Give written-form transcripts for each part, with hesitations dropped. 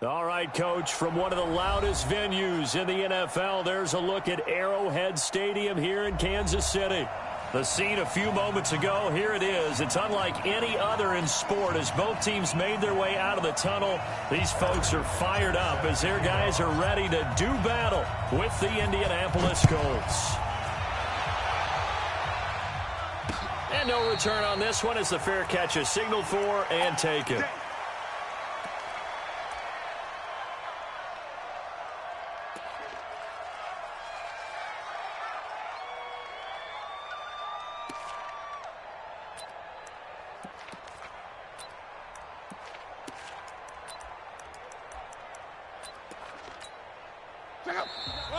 All right, Coach, from one of the loudest venues in the NFL, there's a look at Arrowhead Stadium here in Kansas City. The scene a few moments ago, here it is. It's unlike any other in sport as both teams made their way out of the tunnel. These folks are fired up as their guys are ready to do battle with the Indianapolis Colts. And no return on this one as the fair catch is signaled for and taken.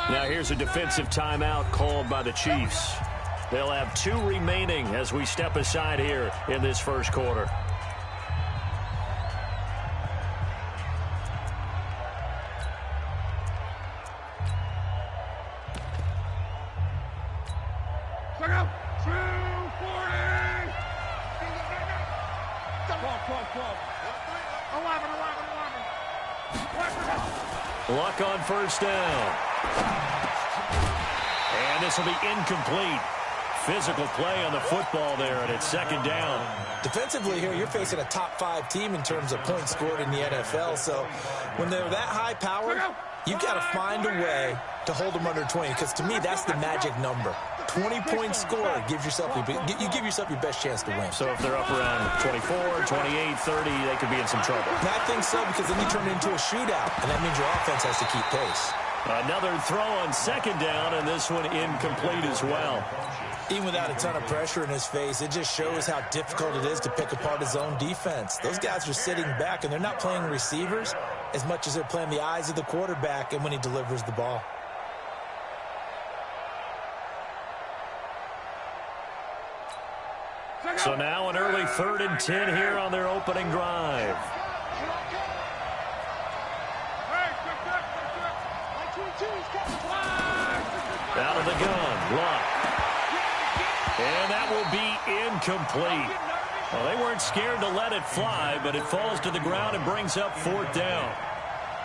Now here's a defensive timeout called by the Chiefs. They'll have 2 remaining as we step aside here in this first quarter. Luck on first down. And this will be incomplete. Physical play on the football there, and it's second down. Defensively here, you're facing a top 5 team in terms of points scored in the NFL. So when they're that high powered, you've got to find a way to hold them under 20, because to me, that's the magic number. 20-point score gives yourself you give yourself your best chance to win. So if they're up around 24, 28, 30, they could be in some trouble. I think so, because then you turn it into a shootout, and that means your offense has to keep pace. Another throw on second down, and this one incomplete as well. Even without a ton of pressure in his face, it just shows how difficult it is to pick apart his own defense. Those guys are sitting back, and they're not playing receivers as much as they're playing the eyes of the quarterback and when he delivers the ball. So now an early 3rd and 10 here on their opening drive. Out of the gun, Luck. And that will be incomplete. Well, they weren't scared to let it fly, but it falls to the ground and brings up 4th down.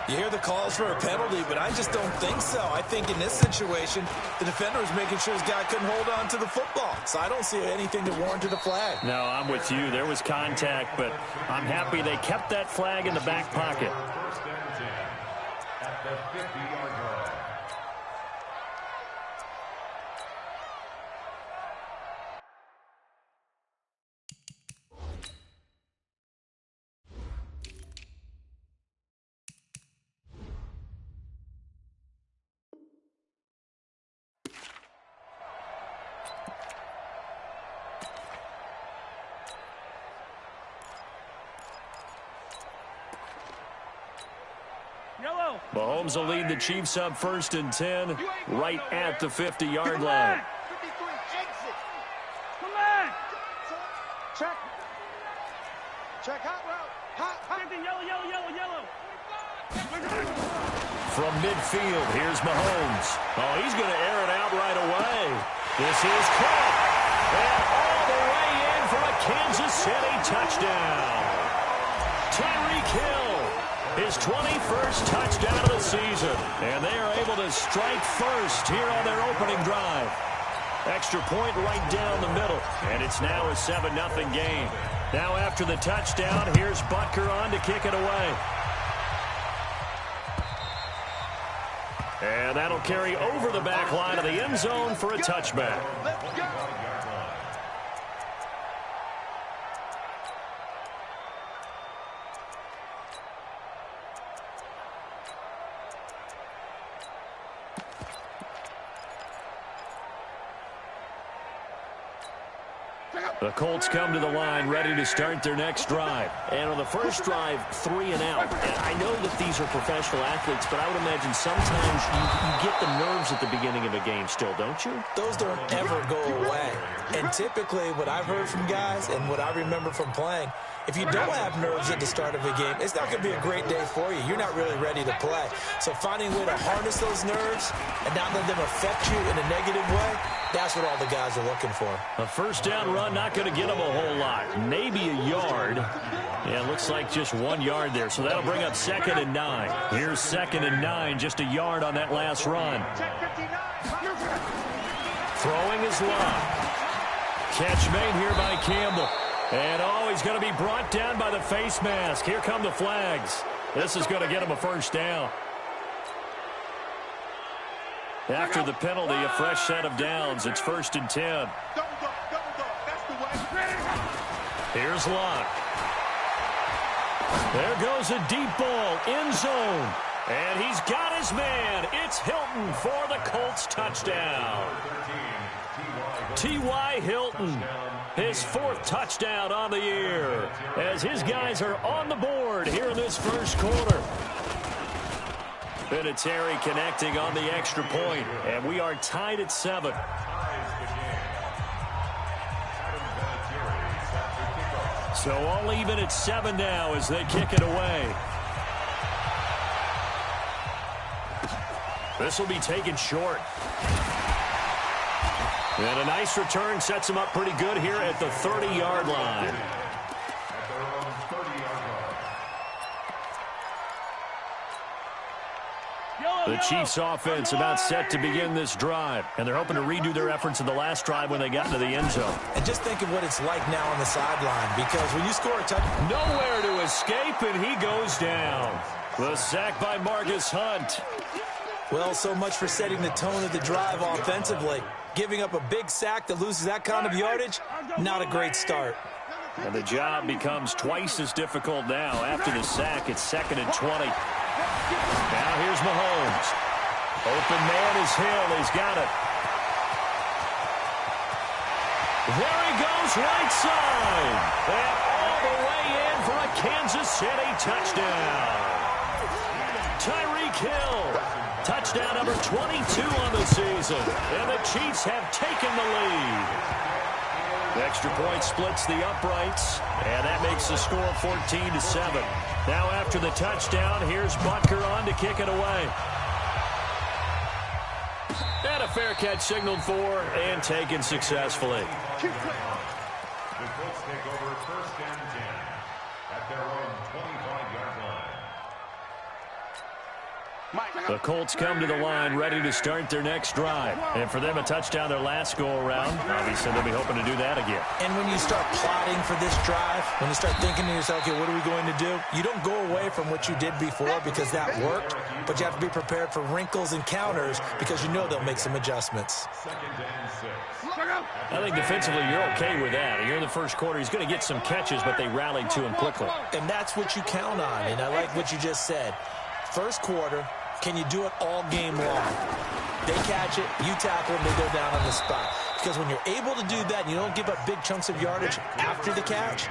You hear the calls for a penalty, but I just don't think so. I think in this situation, the defender was making sure his guy couldn't hold on to the football. So I don't see anything that warranted a flag. No, I'm with you. There was contact, but I'm happy they kept that flag in the back pocket. At the 50-yard line. Mahomes will lead the Chiefs up 1st and 10 right at the 50-yard line. Come on. Check. Check. Hot route. Hot. Yellow. From midfield, here's Mahomes. Oh, he's going to air it out right away. This is caught. And all the way in for a Kansas City touchdown. Tyreek Hill. His 21st touchdown of the season. And they are able to strike first here on their opening drive. Extra point right down the middle. And it's now a 7-0 game. Now after the touchdown, here's Butker on to kick it away. And that'll carry over the back line of the end zone for a touchback. Let's go. The Colts come to the line ready to start their next drive. And on the first drive, 3 and out. And I know that these are professional athletes, but I would imagine sometimes you get the nerves at the beginning of a game still, don't you? Those don't ever go away. And typically what I've heard from guys and what I remember from playing, if you don't have nerves at the start of a game, it's not going to be a great day for you. You're not really ready to play. So finding a way to harness those nerves and not let them affect you in a negative way, that's what all the guys are looking for. A first down run, not going to get them a whole lot. Maybe a yard. Yeah, it looks like just 1 yard there. So that'll bring up 2nd and 9. Here's 2nd and 9, just a yard on that last run. Throwing is Luck. Catch made here by Campbell. And, he's going to be brought down by the face mask. Here come the flags. This is going to get him a first down. After the penalty, a fresh set of downs. It's 1st and 10. Here's Luck. There goes a deep ball, end zone. And he's got his man. It's Hilton for the Colts touchdown. T.Y. Hilton, his 4th touchdown on the year, as his guys are on the board here in this first quarter. Vinatieri connecting on the extra point, and we are tied at 7. So all even at 7 now as they kick it away. This will be taken short. And a nice return sets him up pretty good here at the 30-yard line. The Chiefs offense about set to begin this drive. And they're hoping to redo their efforts in the last drive when they got into the end zone. And just think of what it's like now on the sideline, because when you score a touchdown, nowhere to escape, and he goes down. The sack by Margus Hunt. Well, so much for setting the tone of the drive offensively. Giving up a big sack that loses that kind of yardage, not a great start. And the job becomes twice as difficult now. After the sack, it's 2nd and 20. Now here's Mahomes. Open man is Hill. He's got it. There he goes, right side. And all the way in for a Kansas City touchdown. Tyreek Hill. Touchdown number 22 on the season. And the Chiefs have taken the lead. The extra point splits the uprights. And that makes the score 14-7. Now after the touchdown, here's Butker on to kick it away. And a fair catch signaled for and taken successfully. The Colts take over 1st and 10 at their own 25-yard line. The Colts come to the line ready to start their next drive. And for them, a touchdown their last go-around. Obviously, they'll be hoping to do that again. And when you start plotting for this drive, when you start thinking to yourself, okay, what are we going to do? You don't go away from what you did before because that worked, but you have to be prepared for wrinkles and counters because you know they'll make some adjustments. I think defensively you're okay with that. You're in the first quarter. He's going to get some catches, but they rallied to him quickly. And that's what you count on, and I like what you just said. First quarter, can you do it all game long? They catch it, you tackle them, they go down on the spot. Because when you're able to do that and you don't give up big chunks of yardage after the catch,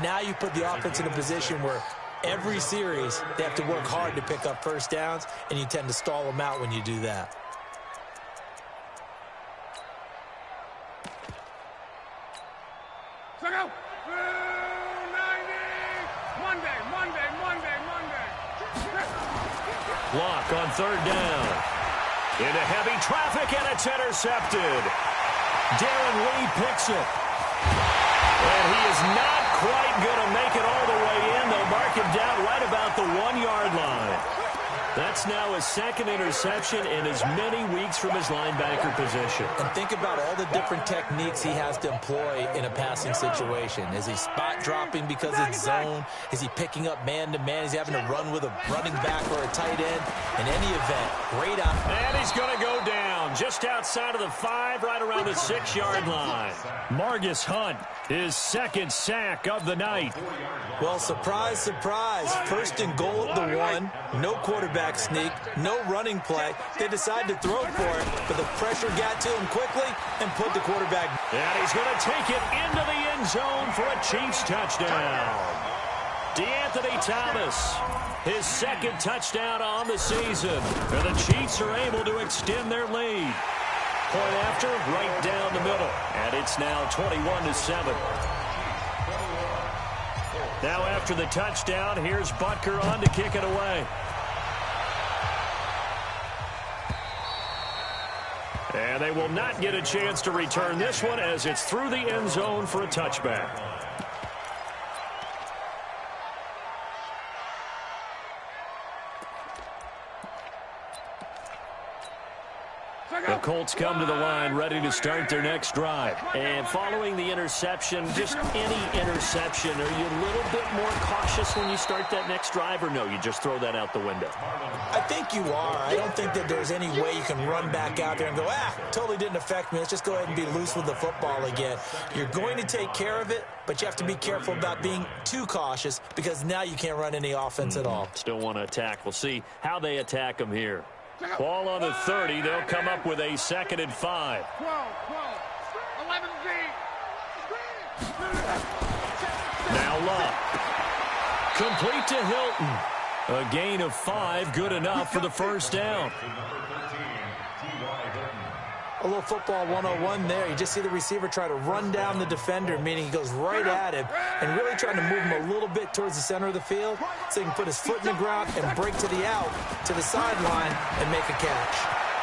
now you put the offense in a position where every series they have to work hard to pick up first downs, and you tend to stall them out when you do that. Block on 3rd down. Into heavy traffic, and it's intercepted. Darren Lee picks it. And he is not quite going to make it all the way in. They'll mark him down right about the 1-yard line. That's now his 2nd interception in as many weeks from his linebacker position. And think about all the different techniques he has to employ in a passing situation. Is he spot dropping because it's zone? Is he picking up man-to-man? Is he having to run with a running back or a tight end? In any event, great out. And he's going to go down just outside of the 5, right around the 6-yard line. Margus Hunt, his 2nd sack of the night. Well, surprise, surprise. 1st and goal at the 1. No quarterback sneak, no running play. They decide to throw for it, but the pressure got to him quickly and put the quarterback. And he's going to take it into the end zone for a Chiefs touchdown. DeAnthony Thomas, his 2nd touchdown on the season. And the Chiefs are able to extend their lead. Point after, right down the middle. And it's now 21-7. Now after the touchdown, here's Butker on to kick it away. And they will not get a chance to return this one as it's through the end zone for a touchback. The Colts come to the line ready to start their next drive. And following the interception, just any interception, are you a little bit more cautious when you start that next drive, or no, you just throw that out the window? I think you are. I don't think that there's any way you can run back out there and go, totally didn't affect me. Let's just go ahead and be loose with the football again. You're going to take care of it, but you have to be careful about being too cautious because now you can't run any offense at all. Still want to attack. We'll see how they attack them here. Ball on the 30. They'll come up with a 2nd and 5. 12, 11 Now Luck. Complete to Hilton. A gain of 5, good enough for the first down. A little football 101 there. You just see the receiver try to run down the defender, meaning he goes right at him and really trying to move him a little bit towards the center of the field so he can put his foot in the ground and break to the out, to the sideline, and make a catch.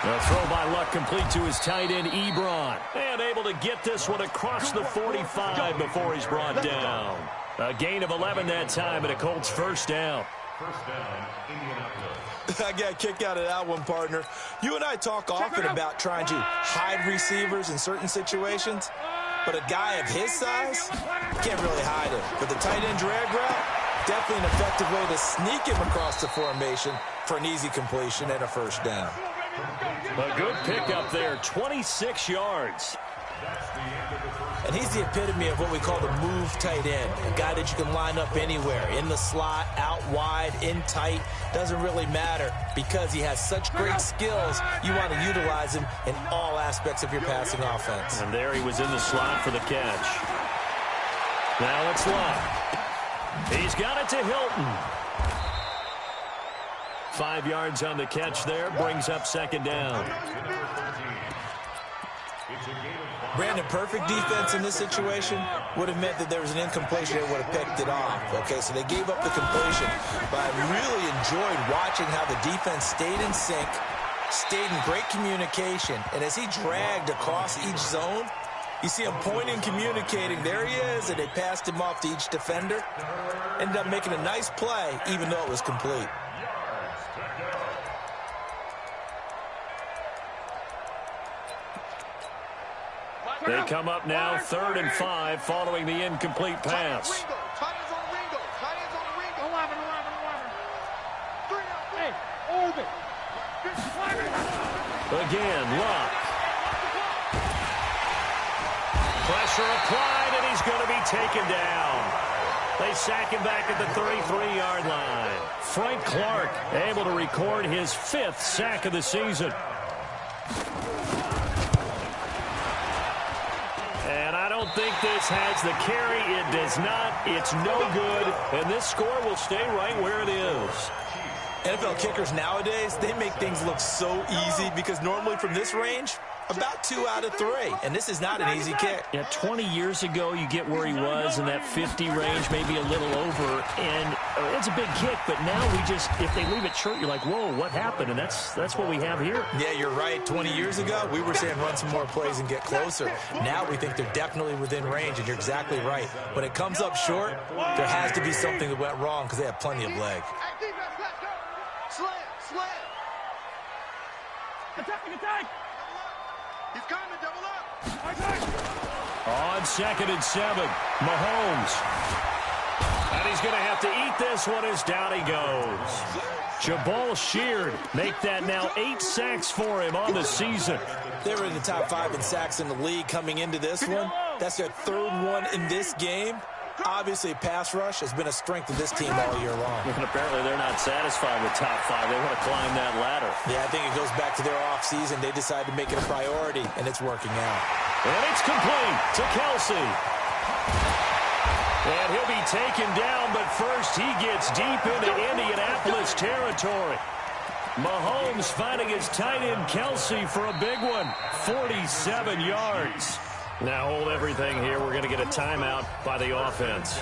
A throw by Luck complete to his tight end, Ebron. And able to get this one across the 45 before he's brought down. A gain of 11 that time and a Colts first down. First down, Indianapolis. I got a kick out of that one, partner. You and I talk often about trying to hide receivers in certain situations, but a guy of his size can't really hide him. But the tight end drag route, definitely an effective way to sneak him across the formation for an easy completion and a first down. A good pickup there, 26 yards. And he's the epitome of what we call the move tight end, a guy that you can line up anywhere, in the slot, out wide, in tight, doesn't really matter because he has such great skills. You want to utilize him in all aspects of your passing offense. And there he was in the slot for the catch. Now it's Luck. He's got it to Hilton. 5 yards on the catch there, brings up 2nd down. Brandon, perfect defense in this situation would have meant that there was an incompletion that would have picked it off. Okay, so they gave up the completion. But I really enjoyed watching how the defense stayed in sync, stayed in great communication. And as he dragged across each zone, you see him pointing, communicating. There he is, and they passed him off to each defender. Ended up making a nice play, even though it was complete. They come up now 3rd and 5 following the incomplete pass. Again, Luck. Pressure applied, and he's going to be taken down. They sack him back at the 33-yard line. Frank Clark able to record his 5th sack of the season. I don't think this has the carry. It does not. It's no good. And this score will stay right where it is. NFL kickers nowadays, they make things look so easy because normally from this range, about 2 out of 3. And this is not an easy kick. Yeah, 20 years ago, you get where he was in that 50 range, maybe a little over. And it's a big kick, but now we just, if they leave it short, you're like, whoa, what happened? And that's what we have here. Yeah, you're right. 20 years ago, we were saying run some more plays and get closer. Now we think they're definitely within range, and you're exactly right. When it comes up short, there has to be something that went wrong because they have plenty of leg. Slam. Attack. He's coming, double up. On 2nd and 7, Mahomes. And he's going to have to eat this one as down he goes. Jabal Sheard make that now 8 sacks for him on the season. They were in the top 5 in sacks in the league coming into this one. That's their 3rd one in this game. Obviously, pass rush has been a strength of this team all year long. And apparently they're not satisfied with top 5. They want to climb that ladder. Yeah, I think it goes back to their offseason. They decided to make it a priority, and it's working out. And it's complete to Kelsey. And he'll be taken down, but first he gets deep into Indianapolis territory. Mahomes finding his tight end Kelsey for a big one. 47 yards. Now hold everything here. We're going to get a timeout by the offense.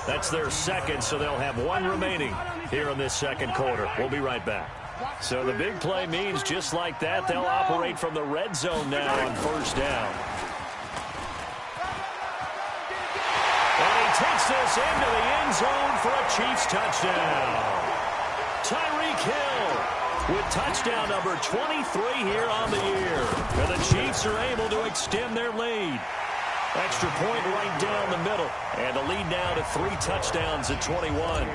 That's their second, so they'll have one remaining here in this second quarter. We'll be right back. So the big play means just like that, they'll operate from the red zone now on first down. And he takes this into the end zone for a Chiefs touchdown. Tyreek Hill with touchdown number 23 here on the year. And the Chiefs are able to extend their lead. Extra point right down the middle. And the lead now to 3 touchdowns at 21.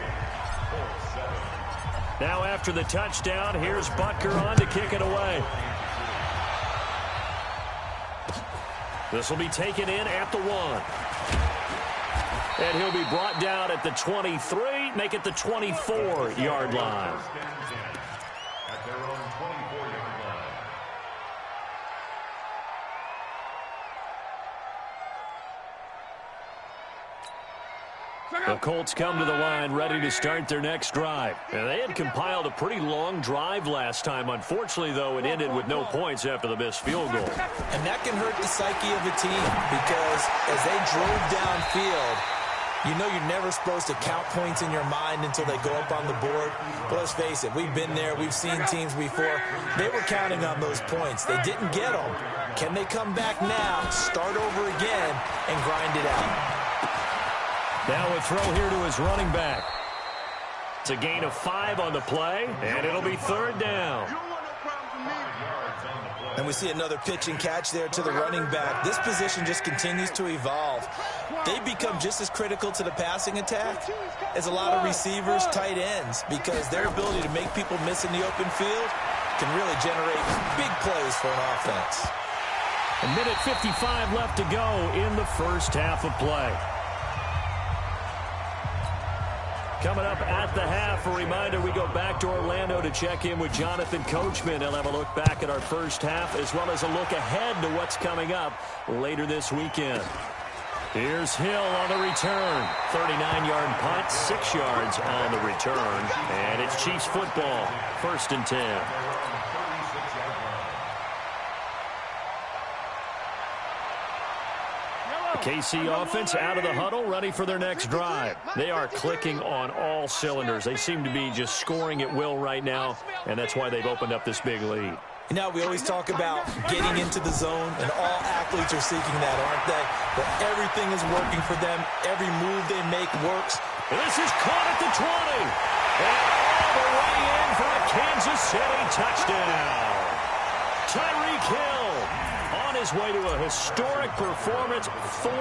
Now after the touchdown, here's Butker on to kick it away. This will be taken in at the 1. And he'll be brought down at the 23, make it the 24-yard line. At their own 24-yard line. The Colts come to the line ready to start their next drive. And they had compiled a pretty long drive last time. Unfortunately, though, it ended with no points after the missed field goal. And that can hurt the psyche of a team because as they drove downfield, you know you're never supposed to count points in your mind until they go up on the board. But let's face it, we've been there. We've seen teams before. They were counting on those points. They didn't get them. Can they come back now, start over again, and grind it out? Now a throw here to his running back. It's a gain of 5 on the play, and it'll be third down. And we see another pitch and catch there to the running back. This position just continues to evolve. They become just as critical to the passing attack as a lot of receivers, tight ends, because their ability to make people miss in the open field can really generate big plays for an offense. A minute 55 left to go in the first half of play. Coming up at the half, a reminder, we go back to Orlando to check in with Jonathan Coachman. He'll have a look back at our first half as well as a look ahead to what's coming up later this weekend. Here's Hill on the return. 39-yard punt, 6 yards on the return. And it's Chiefs football, 1st and 10. KC offense out of the huddle, ready for their next drive. They are clicking on all cylinders. They seem to be just scoring at will right now, and that's why they've opened up this big lead. You know, we always talk about getting into the zone, and all athletes are seeking that, aren't they? But everything is working for them. Every move they make works. And this is caught at the 20. And all the way in for a Kansas City touchdown. Tyreek Hill on his way to a historic performance, 4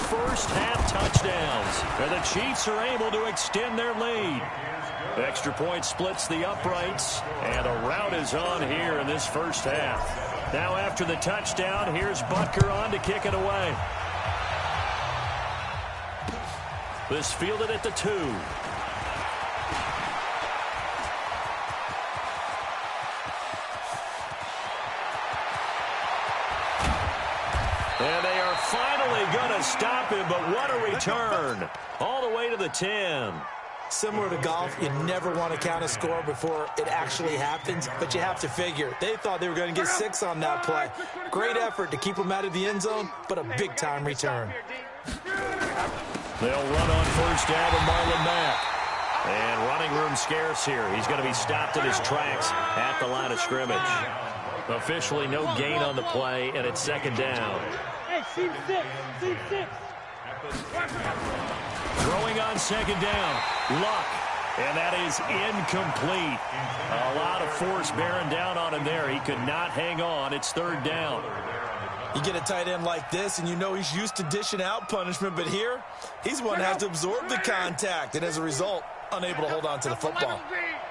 first-half touchdowns. And the Chiefs are able to extend their lead. Extra point splits the uprights, and a rout is on here in this first half. Now after the touchdown, here's Butker on to kick it away. This fielded at the 2. And they are finally going to stop him, but what a return. All the way to the 10. Similar to golf, you never want to count a score before it actually happens, but you have to figure. They thought they were going to get 6 on that play. Great effort to keep them out of the end zone, but a big-time return. They'll run on first down with Marlon Mack. And running room scarce here. He's going to be stopped in his tracks at the line of scrimmage. Officially no gain on the play, and it's second down. Hey, seat 6. Throwing on second down, Luck, and that is incomplete. A lot of force bearing down on him there. He could not hang on. It's third down. You get a tight end like this, and you know he's used to dishing out punishment, but here, he's one to have to absorb the contact, and as a result, unable to hold on to the football.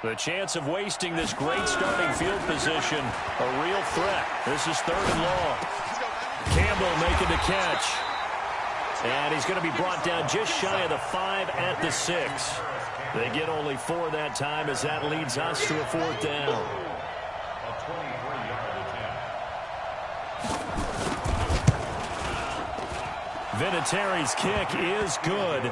The chance of wasting this great starting field position, a real threat. This is third and long. Campbell making the catch. And he's going to be brought down just shy of the 5 at the 6. They get only 4 that time as that leads us to a 4th down. Vinatieri's kick is good.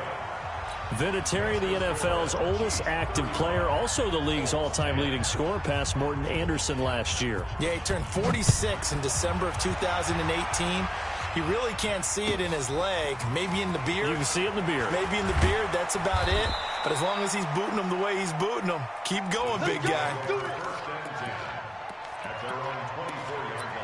Vinatieri, the NFL's oldest active player, also the league's all-time leading scorer, past Morton Anderson last year. Yeah, he turned 46 in December of 2018. He really can't see it in his leg, maybe in the beard. You can see it in the beard. Maybe in the beard, that's about it. But as long as he's booting them the way he's booting them, keep going, big guy. At their own 24-yard line.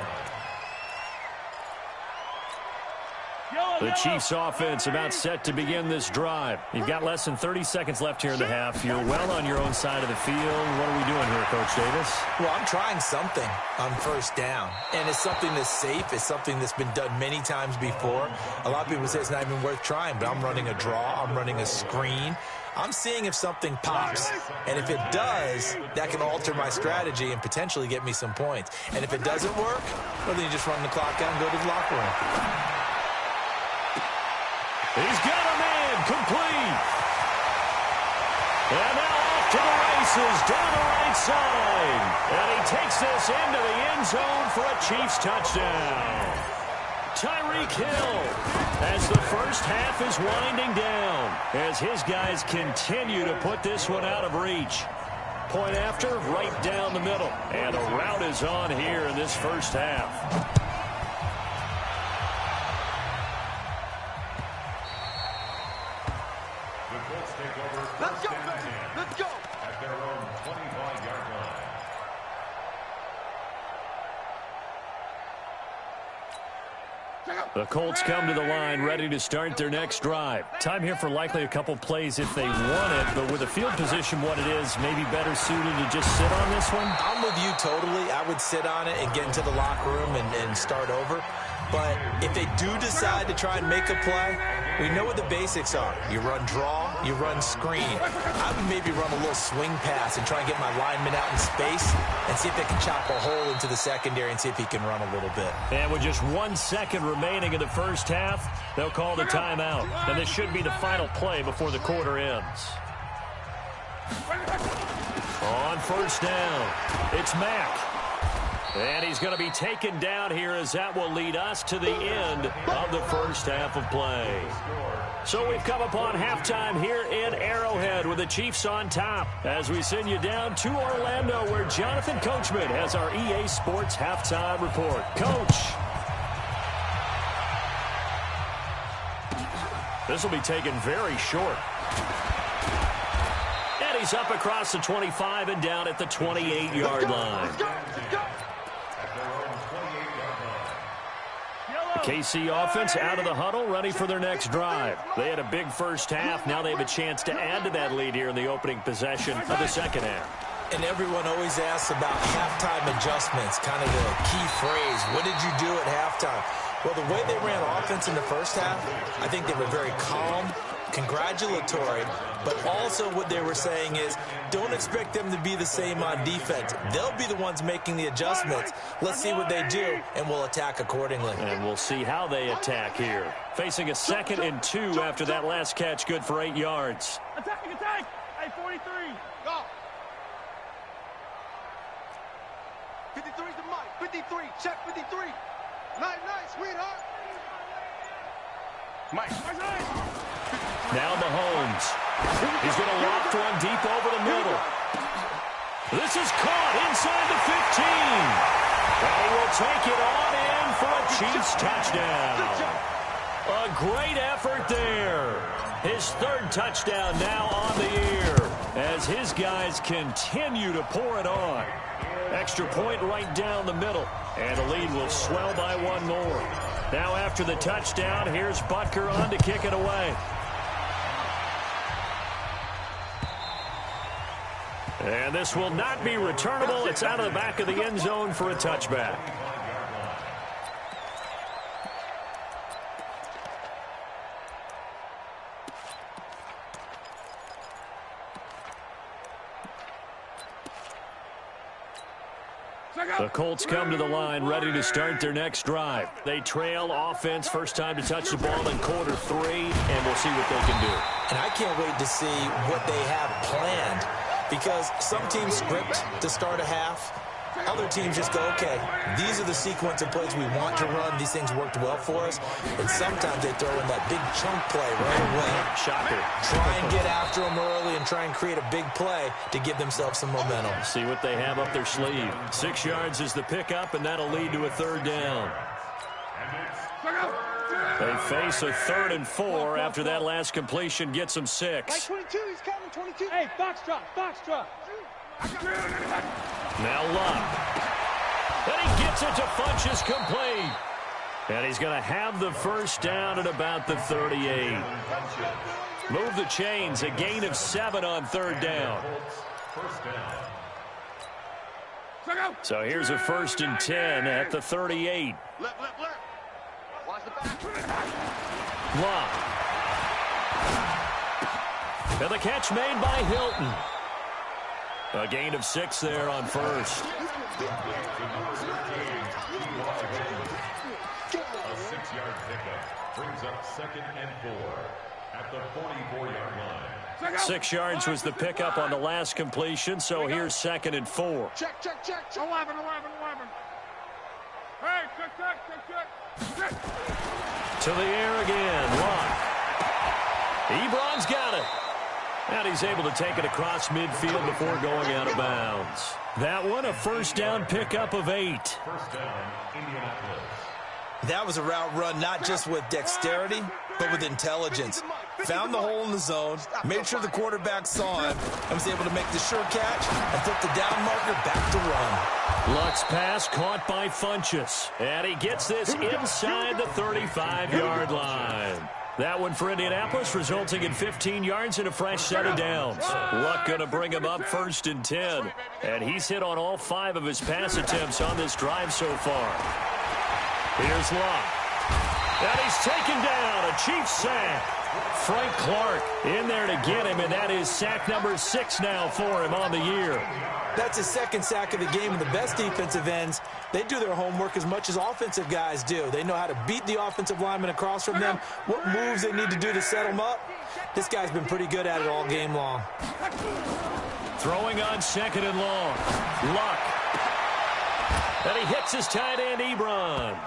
The Chiefs offense about set to begin this drive. You've got less than 30 seconds left here in the half. You're well on your own side of the field. What are we doing here, Coach Davis? Well, I'm trying something on first down, and it's something that's safe. It's something that's been done many times before. A lot of people say it's not even worth trying, but I'm running a draw. I'm running a screen. I'm seeing if something pops, and if it does, that can alter my strategy and potentially get me some points. And if it doesn't work, well, then you just run the clock out and go to the locker room. He's got a man complete. And now off to the races down the right side. And he takes this into the end zone for a Chiefs touchdown. Tyreek Hill as the first half is winding down as his guys continue to put this one out of reach. Point after, right down the middle. And a rout is on here in this first half. The Colts take over first and 10. Let's go. At their own 25-yard line. The Colts come to the line ready to start their next drive. Time here for likely a couple plays if they want it, but with the field position what it is, maybe better suited to just sit on this one? I'm with you totally. I would sit on it and get into the locker room and start over. But if they do decide to try and make a play, we know what the basics are. You run draw, you run screen. I would maybe run a little swing pass and try and get my lineman out in space and see if they can chop a hole into the secondary and see if he can run a little bit. And with just 1 second remaining in the first half, they'll call the timeout. And this should be the final play before the quarter ends. On first down, it's Mack. And he's going to be taken down here as that will lead us to the end of the first half of play. So we've come upon halftime here in Arrowhead with the Chiefs on top as we send you down to Orlando where Jonathan Coachman has our EA Sports halftime report. Coach. This will be taken very short. And he's up across the 25 and down at the 28-yard line. The KC offense out of the huddle, ready for their next drive. They had a big first half. Now they have a chance to add to that lead here in the opening possession of the second half. And everyone always asks about halftime adjustments, kind of the key phrase. What did you do at halftime? Well, the way they ran offense in the first half, I think they were very calm, congratulatory, but also what they were saying is don't expect them to be the same on defense. They'll be the ones making the adjustments. Let's see what they do, and we'll attack accordingly. And we'll see how they attack here. Facing a 2nd and 2 after that last catch, good for 8 yards. Attack, attack! Hey, 43. Go. 53's the mic. 53. Check 53. Nice, sweetheart. Mike. Now Mahomes. He's going to loft one deep over the middle. This is caught inside the 15. And he will take it on in for a Chiefs touchdown. A great effort there. His 3rd touchdown now on the year as his guys continue to pour it on. Extra point right down the middle. And the lead will swell by 1 more. Now after the touchdown, here's Butker on to kick it away. And this will not be returnable. It's out of the back of the end zone for a touchback. The Colts come to the line ready to start their next drive. They trail offense, first time to touch the ball in quarter 3, and we'll see what they can do. And I can't wait to see what they have planned because some teams script to start a half. other teams just go, okay, these are the sequence of plays we want to run. These things worked well for us. And sometimes they throw in that big chunk play right away. Shocker. Try and get after them early and try and create a big play to give themselves some momentum. See what they have up their sleeve. 6 yards is the pickup, and that'll lead to a third down. They face a 3rd and 4 after that last completion gets them 6. Like 22, he's counting 22. Hey, box drop, box drop. Now Luck. And he gets it to Funchess complete. And he's going to have the first down at about the 38. Move the chains, a gain of 7 on 3rd down. So here's a 1st and 10 at the 38. Left. Watch the back. Luck. And the catch made by Hilton. A gain of 6 there on 1st. A 6-yard pickup brings up 2nd and 4 at the 44-yard line. 6 yards was the pickup on the last completion, so here's 2nd and 4. Check. 11. Hey, check. To the air again, Luck. Ebron's got it. And he's able to take it across midfield before going out of bounds. That one, a 1st down pickup of 8. 1st down, Indianapolis. That was a route run not just with dexterity, but with intelligence. Found the hole in the zone, made sure the quarterback saw him, and was able to make the sure catch and flip the down marker back to run. Luck's pass caught by Funchess. And he gets this inside the 35-yard line. That one for Indianapolis, resulting in 15 yards and a fresh set of downs. Luck going to bring him up 1st and 10. And he's hit on all 5 of his pass attempts on this drive so far. Here's Luck. And he's taken down. A Chiefs sack. Frank Clark in there to get him, and that is sack number 6 now for him on the year. That's his 2nd sack of the game, and the best defensive ends, they do their homework as much as offensive guys do. They know how to beat the offensive lineman across from them, what moves they need to do to set them up. This guy's been pretty good at it all game long. Throwing on 2nd and long. Luck. And he hits his tight end, Ebron.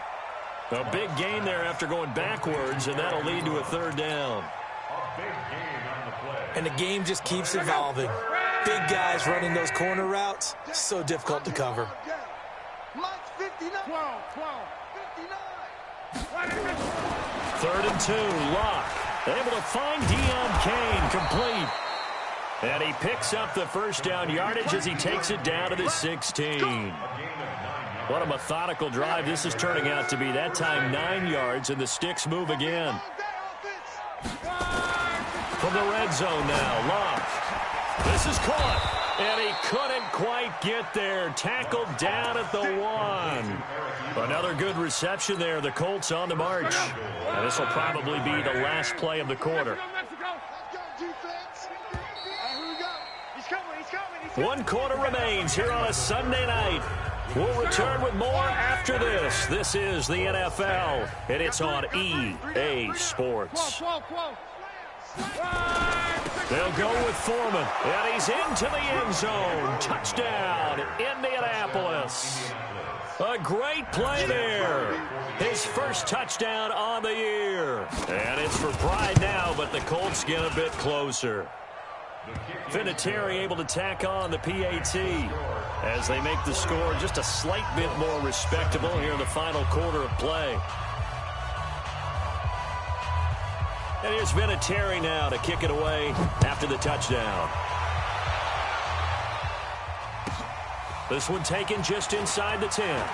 A big gain there after going backwards, and that'll lead to a 3rd down. A big gain on the play. And the game just keeps evolving. Big guys running those corner routes, so difficult to cover. Mike's 59. 59. 3rd and 2, Luck. Able to find Deion Kane, complete. And he picks up the 1st down yardage as he takes it down to the 16. What a methodical drive this is turning out to be. That time 9 yards, and the sticks move again. From the red zone now, Luck. This is caught, and he couldn't quite get there. Tackled down at the 1. Another good reception there. The Colts on the march. And this will probably be the last play of the quarter. One quarter remains here on a Sunday night. We'll return with more after this. This is the NFL, and it's on EA Sports. They'll go with Foreman, and he's into the end zone. Touchdown, Indianapolis. A great play there. His first touchdown on the year. And it's for pride now, but the Colts get a bit closer. Vinatieri able to tack on the PAT as they make the score just a slight bit more respectable here in the final quarter of play. And here's Vinatieri now to kick it away after the touchdown. This one taken just inside the 10.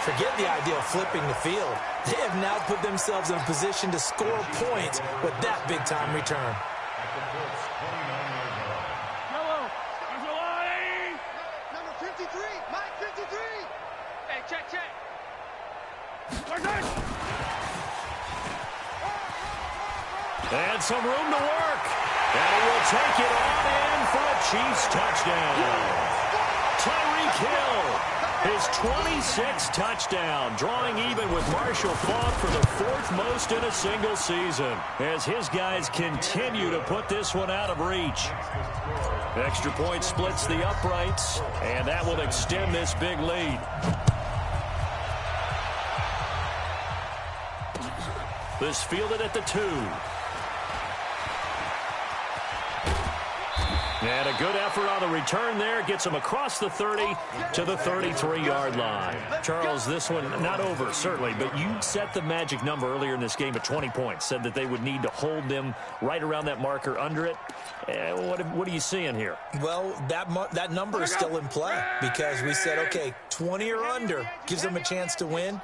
Forget the idea of flipping the field. They have now put themselves in a position to score points with that big-time return. Yellow. There's a line. Number 53. Mike 53. Hey, check. And some room to work. And he will take it on in for a Chiefs touchdown. Tyreek Hill. His 26th touchdown, drawing even with Marshall Faulk for the 4th most in a single season, as his guys continue to put this one out of reach. Extra point splits the uprights, and that will extend this big lead. This fielded at the 2. And a good effort on the return there. Gets him across the 30 to the 33-yard line. Charles, this one not over, certainly, but you set the magic number earlier in this game at 20 points. Said that they would need to hold them right around that marker under it. What are you seeing here? Well, that number is still in play because we said, okay, 20 or under gives them a chance to win.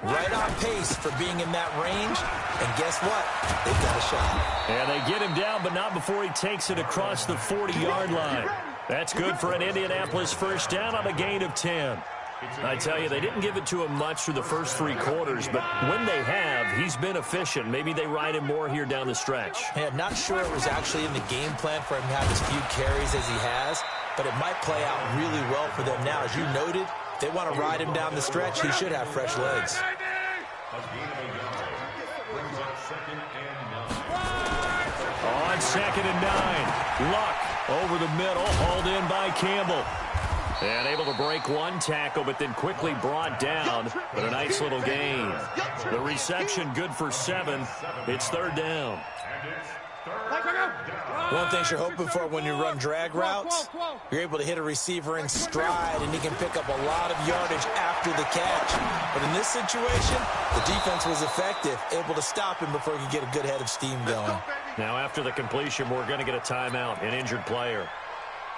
Right on pace for being in that range. And guess what? They've got a shot. And they get him down, but not before he takes it across the 40-yard line. That's good for an Indianapolis first down on a gain of 10. I tell you, they didn't give it to him much through the first 3 quarters, but when they have, he's been efficient. Maybe they ride him more here down the stretch. Yeah, not sure it was actually in the game plan for him to have as few carries as he has, but it might play out really well for them now. As you noted, they want to ride him down the stretch. He should have fresh legs. On 2nd and 9, Luck over the middle, hauled in by Campbell. And able to break one tackle, but then quickly brought down. But a nice little gain. The reception good for 7. It's 3rd down. One of the things you're hoping for when you run drag routes, you're able to hit a receiver in stride, and he can pick up a lot of yardage after the catch. But in this situation, the defense was effective, able to stop him before he could get a good head of steam going. Now, after the completion, we're going to get a timeout, an injured player.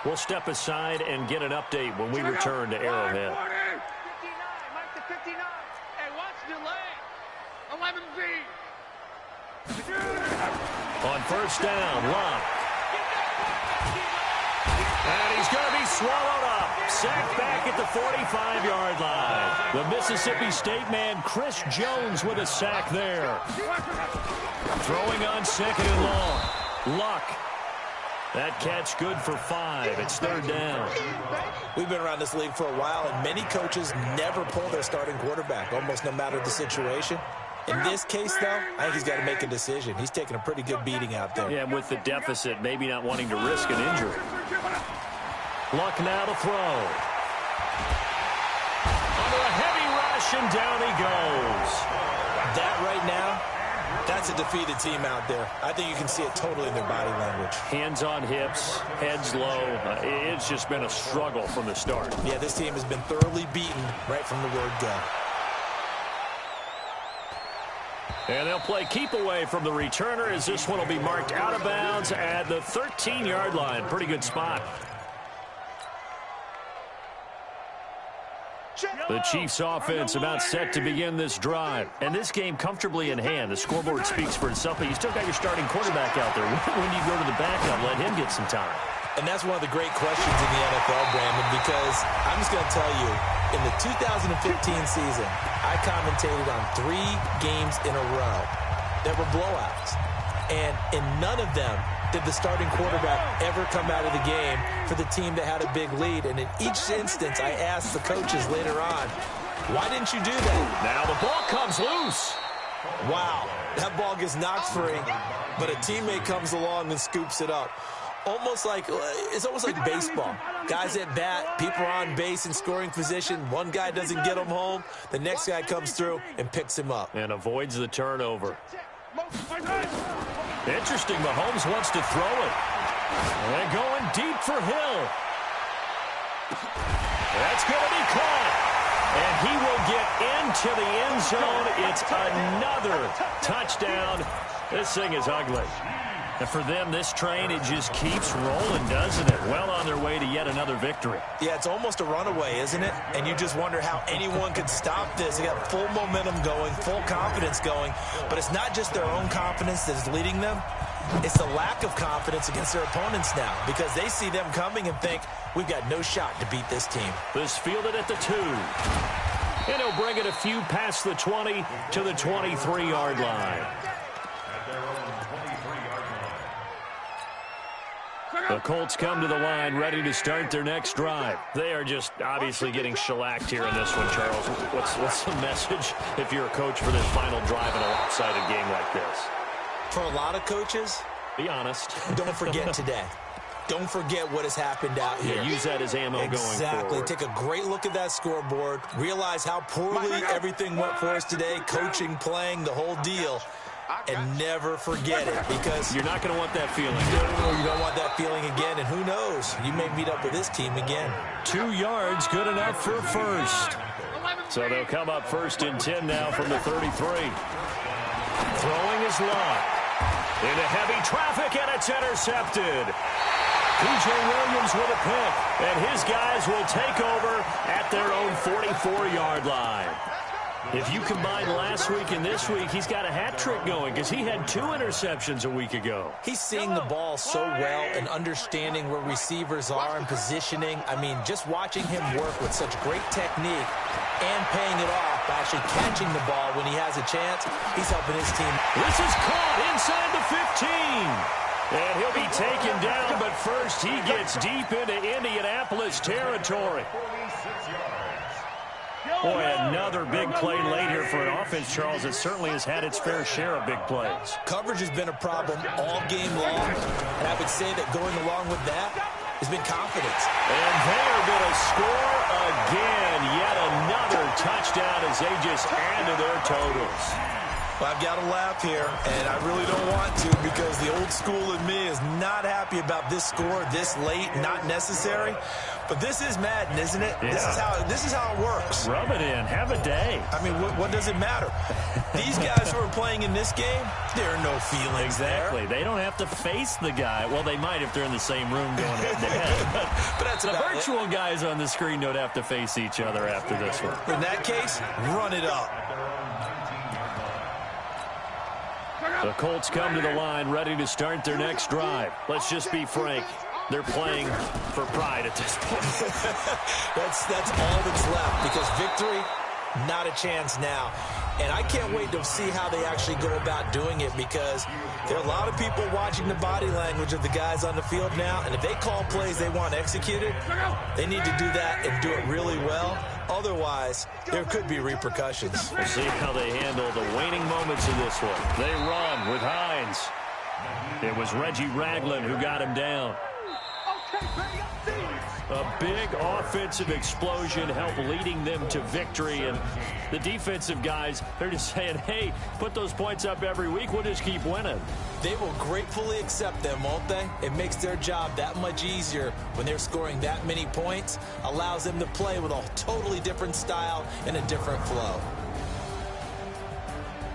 We'll step aside and get an update when we return to Arrowhead. 59, Mike to 59. Hey, watch delay. 11Z. On first down, Luck. And he's going to be swallowed up. Sacked back at the 45-yard line. The Mississippi State man, Chris Jones, with a sack there. Throwing on 2nd and long. Luck. That catch good for 5. It's 3rd down. We've been around this league for a while, and many coaches never pull their starting quarterback, almost no matter the situation. In this case, though, I think he's got to make a decision. He's taking a pretty good beating out there. Yeah, with the deficit, maybe not wanting to risk an injury. Luck now to throw. Under a heavy rush, and down he goes. That right now, that's a defeated team out there. I think you can see it totally in their body language. Hands on hips, heads low. It's just been a struggle from the start. Yeah, this team has been thoroughly beaten right from the word go. And they'll play keep away from the returner as this one will be marked out of bounds at the 13-yard line. Pretty good spot. The Chiefs offense about set to begin this drive. And this game comfortably in hand. The scoreboard speaks for itself, but you still got your starting quarterback out there. When do you go to the backup? Let him get some time. And that's one of the great questions in the NFL, Brandon, because I'm just going to tell you, in the 2015 season, I commentated on 3 games in a row that were blowouts. And in none of them did the starting quarterback ever come out of the game for the team that had a big lead. And in each instance, I asked the coaches later on, why didn't you do that? Now the ball comes loose. Wow, that ball gets knocked free, but a teammate comes along and scoops it up. It's almost like baseball. Guys at bat, people are on base in scoring position. One guy doesn't get him home. The next guy comes through and picks him up. And avoids the turnover. Interesting, Mahomes wants to throw it. And going deep for Hill. That's going to be caught. And he will get into the end zone. It's another touchdown. This thing is ugly. And for them, this train, it just keeps rolling, doesn't it? Well on their way to yet another victory. Yeah, it's almost a runaway, isn't it? And you just wonder how anyone could stop this. They got full momentum going, full confidence going. But it's not just their own confidence that's leading them. It's the lack of confidence against their opponents now because they see them coming and think, we've got no shot to beat this team. This fielded at the 2. And he'll bring it a few past the 20 to the 23-yard line. The Colts come to the line ready to start their next drive. They are just obviously getting shellacked here in this one, Charles. What's the message if you're a coach for this final drive in a lopsided game like this? For a lot of coaches, be honest. Don't forget today. Don't forget what has happened out here. Yeah, use that as ammo going forward. Exactly. Take a great look at that scoreboard. Realize how poorly everything went for us today. Coaching, playing, the whole deal. And never forget it, because you're not going to want that feeling. No, you don't want that feeling again. And who knows? You may meet up with this team again. 2 yards, good enough for first. So they'll come up 1st and 10 now from the 33. Throwing is long. Into heavy traffic, and it's intercepted. P.J. Williams with a pick, and his guys will take over at their own 44-yard line. If you combine last week and this week, he's got a hat trick going because he had 2 interceptions a week ago. He's seeing the ball so well and understanding where receivers are and positioning. I mean, just watching him work with such great technique and paying it off by actually catching the ball when he has a chance, he's helping his team. This is caught inside the 15. And he'll be taken down, but first he gets deep into Indianapolis territory. Boy, another big play late here for an offense, Charles, that certainly has had its fair share of big plays. Coverage has been a problem all game long, and I would say that going along with that has been confidence. And they are going to score again. Yet another touchdown as they just add to their totals. Well, I've got to laugh here, and I really don't want to, because the old school in me is not happy about this score this late, not necessary. But this is Madden, isn't it? Yeah. This is how it works. Rub it in. Have a day. I mean, what does it matter? These guys who are playing in this game, there are no feelings exactly. there. They don't have to face the guy. Well, they might if they're in the same room going head-to-head. But that's the virtual guys on the screen don't have to face each other after this one. In that case, run it up. The Colts come to the line ready to start their next drive. Let's just be frank. They're playing for pride at this point. That's all that's left, because victory, not a chance now. And I can't wait to see how they actually go about doing it, because there are a lot of people watching the body language of the guys on the field now, and if they call plays they want executed, they need to do that and do it really well. Otherwise, there could be repercussions. We'll see how they handle the waning moments of this one. They run with Hines. It was Reggie Ragland who got him down. A big offensive explosion helped leading them to victory, and the defensive guys, they're just saying, hey, put those points up every week, we'll just keep winning. They will gratefully accept them, won't they? It makes their job that much easier when they're scoring that many points, allows them to play with a totally different style and a different flow.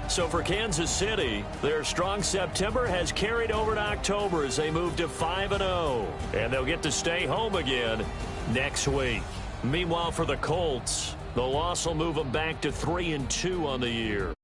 So for Kansas City, their strong September has carried over to October as they move to 5-0. And they'll get to stay home again next week. Meanwhile, for the Colts, the loss will move them back to 3-2 on the year.